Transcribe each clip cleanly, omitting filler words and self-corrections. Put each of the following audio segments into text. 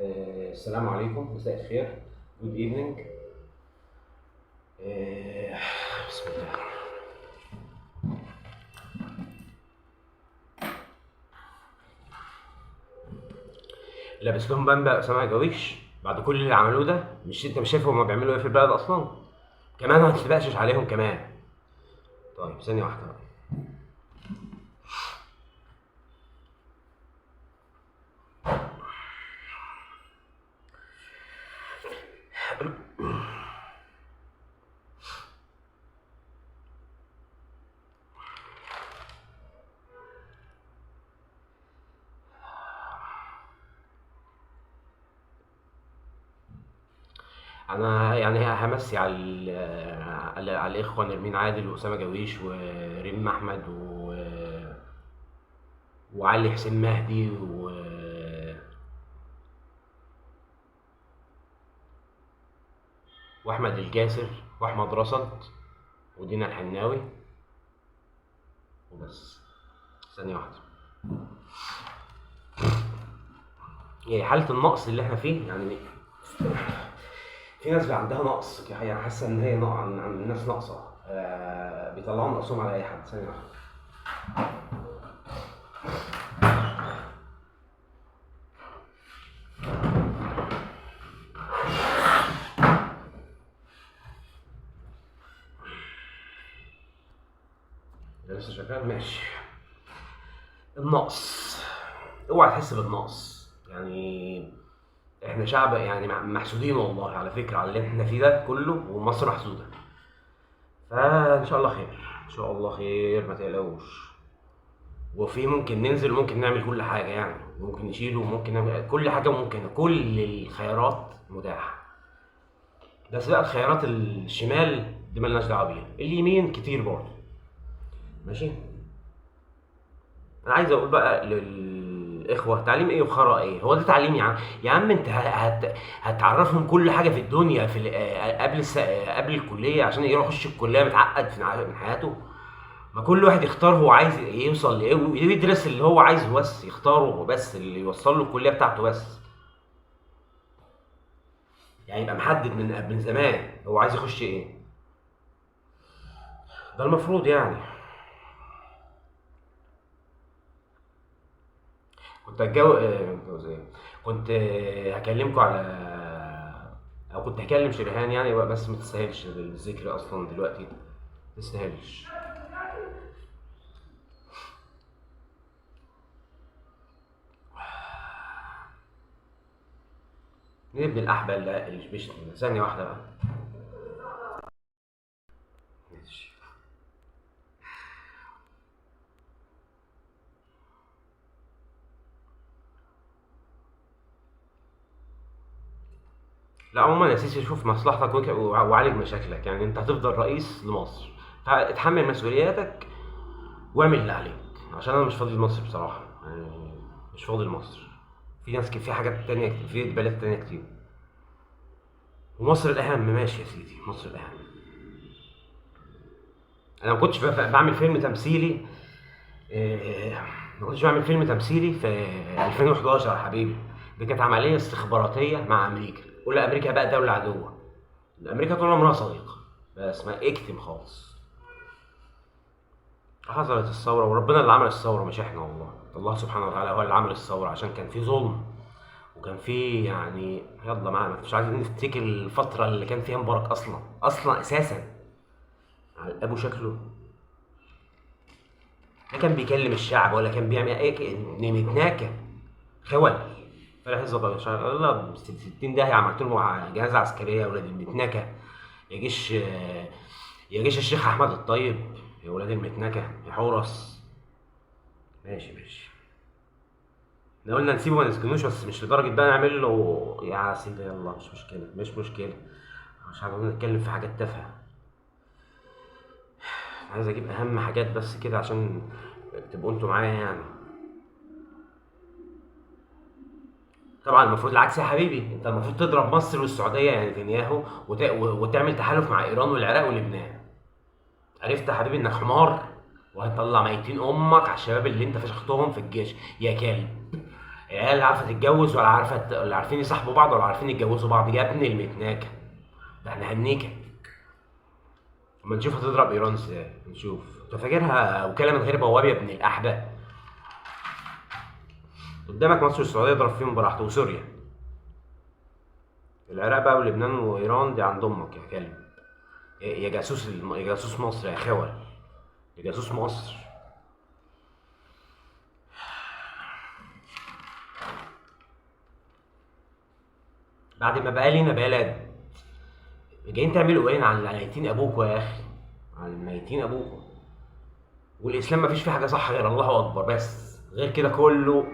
السلام عليكم، مساء الخير. جود ايفنينج. بسم الله. لابس لهم بامبا اسامه جويش بعد كل اللي عملوه ده. مش انت مش شايف هما بيعملوا ايه في البلد اصلا؟ كمان هتبقشش عليهم كمان. طيب ثانيه واحده بقى. انا يعني همسي على الاخوه نرمين عادل واسامه جويش وريم احمد وعلي حسين مهدي واحمد الجاسر واحمد رصد ودينا الحناوي وبس. ثانيه واحده. يعني حاله النقص اللي احنا فيه يعني في ناس بقى عندها نقص، يعني حاسه ان هي عن الناس ناقصه. بيطلعوا نقصهم على اي حد. ثانيه واحده. ده لسه شغال ماشي. النقص، اوعى تحس بالنقص. يعني احنا شعب يعني محسودين والله على فكره على اللي احنا فيه ده كله، ومصر محسوده. فان شاء الله خير، ان شاء الله خير، ما تقلقوش. وفي ممكن ننزل وممكن نعمل كل حاجه، يعني ممكن نشيله وممكن نعمل كل حاجه، ممكن كل الخيارات متاحه. بس بقى الخيارات الشمال دي ملناش دعوه بيها، اليمين كتير برضه. ماشي. انا عايز اقول بقى للاخوه، تعليم ايه وخرا ايه؟ هو ده تعليم يا عم؟ يا عم انت هتعرفهم كل حاجه في الدنيا في قبل الكليه عشان يروح يخش الكليه متعقد من حياته؟ ما كل واحد يختار هو عايز يوصل لايه ويدرس اللي هو عايزه، بس يختاره، بس اللي يوصل له الكليه بتاعته بس. يعني يبقى محدد من زمان هو عايز يخش ايه. ده المفروض يعني. كنت هتجوز ايه؟ كنت هكلمكم على، او كنت هكلم شريهان يعني، بس ما تستاهلش الذكر اصلا دلوقتي، ما تستاهلش. مين ابن الاحبل ده اللي بيشتم؟ ثانيه واحده بقى. ماشي. لا عموما يا سيسي، شوف مصلحتك وعالج مشاكلك. يعني انت هتفضل رئيس لمصر، فاتحمل مسؤولياتك واعمل اللي عليك، عشان انا مش فاضي لمصر بصراحه. يعني مش فاضي لمصر. في ناس في حاجات تانية كتير، في بلاد تانية كتير، ومصر الاهم. ماشي يا سيدي، مصر الاهم. انا ما كنتش بعمل فيلم تمثيلي. ما كنتش بعمل فيلم تمثيلي في 2011 يا حبيبي. دي كانت عمليه استخباراتيه مع امريكا. قول امريكا بقى دوله عدوه. امريكا طول عمرها صديقه، بس ما اكتم خالص. حصلت الثوره، وربنا اللي عمل الثوره مش احنا والله. الله سبحانه وتعالى هو اللي عمل الثوره، عشان كان في ظلم وكان في يعني يلا معانا. مش عايزين نفتكر الفتره اللي كان فيها مبارك اصلا اساسا على ابو شكله. لا كان بيكلم الشعب ولا كان بيعمل ايه، متناكه خول. فلاح الظباط ان شاء الله 60 داهيه عملت له جهاز عسكريه يا ولاد المتناكه. يا جيش يا جيش الشيخ احمد الطيب، يا ولاد المتناكه يا حورس. ماشي ماشي. احنا قلنا نسيبه ما نسجنوش، بس مش لدرجه بقى نعمل له يا سيدي. يلا مش مشكله، مش مشكله. مش عايزين نتكلم في حاجات تافهه. عايز اجيب اهم حاجات بس كده عشان تبقوا انتوا معايا يعني. طبعا المفروض العكس يا حبيبي. انت المفروض تضرب مصر والسعوديه يعني نتنياهو وتعمل تحالف مع ايران والعراق ولبنان. عرفت يا حبيبي انك حمار، وهتطلع ميتين امك على الشباب اللي انت فشختهم في الجيش يا كلب. عيال لا عارفه تتجوز ولا عارفه، ولا عارفين يصاحبوا بعض ولا عارفين يتجوزوا بعض. يا ابن المتناكه، ده احنا هنيكه. اما نشوف هتضرب ايران ازاي، نشوف. انت فاكرها وكاله من غير بواب يا ابن الاحبه؟ قدامك مصر والسعوديه اضرب فيهم براحته، وسوريا. العراق بقى ولبنان وايران دي عند امك يا كلب. يا جاسوس يا جاسوس مصر يا خول، يا جاسوس مصر. بعد ما بقى لينا بلد، جايين تعملوا ايه على ميتين ابوكوا يا اخي؟ على ميتين ابوكوا. والاسلام مفيش فيه حاجه صح غير الله اكبر، بس غير كده كله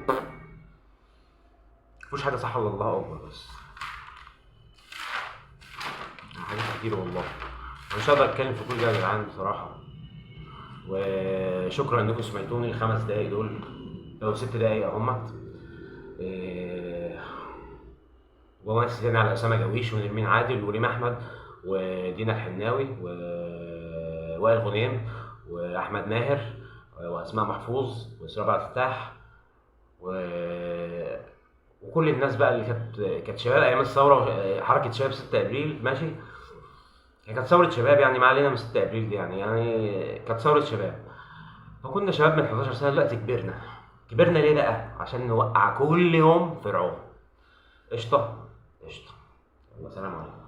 مفيش حاجه صح الا الله اكبر بس. حاجات كتير والله. أنا مش هقدر اتكلم في كل ده يا جدعان بصراحه. وشكرا انكم سمعتوني الخمس دقايق دول او 6 دقايق اهمت. إيه، ومسي تاني على اسامه جويش ونرمين عادل وريم احمد ودينا الحناوي ووائل غنيم واحمد ماهر واسماء محفوظ واسراء عبد الفتاح وكل الناس بقى اللي كانت شباب ايام الثوره. حركه شباب 6 ابريل ماشي. هي كانت ثوره شباب يعني، ما علينا من 6 ابريل دي يعني كانت ثوره شباب. فكنا شباب من 11 سنه، دلوقتي كبرنا. كبرنا ليه بقى؟ عشان نوقع كل يوم فرعون. قشطه قشطه. يلا سلام عليكم.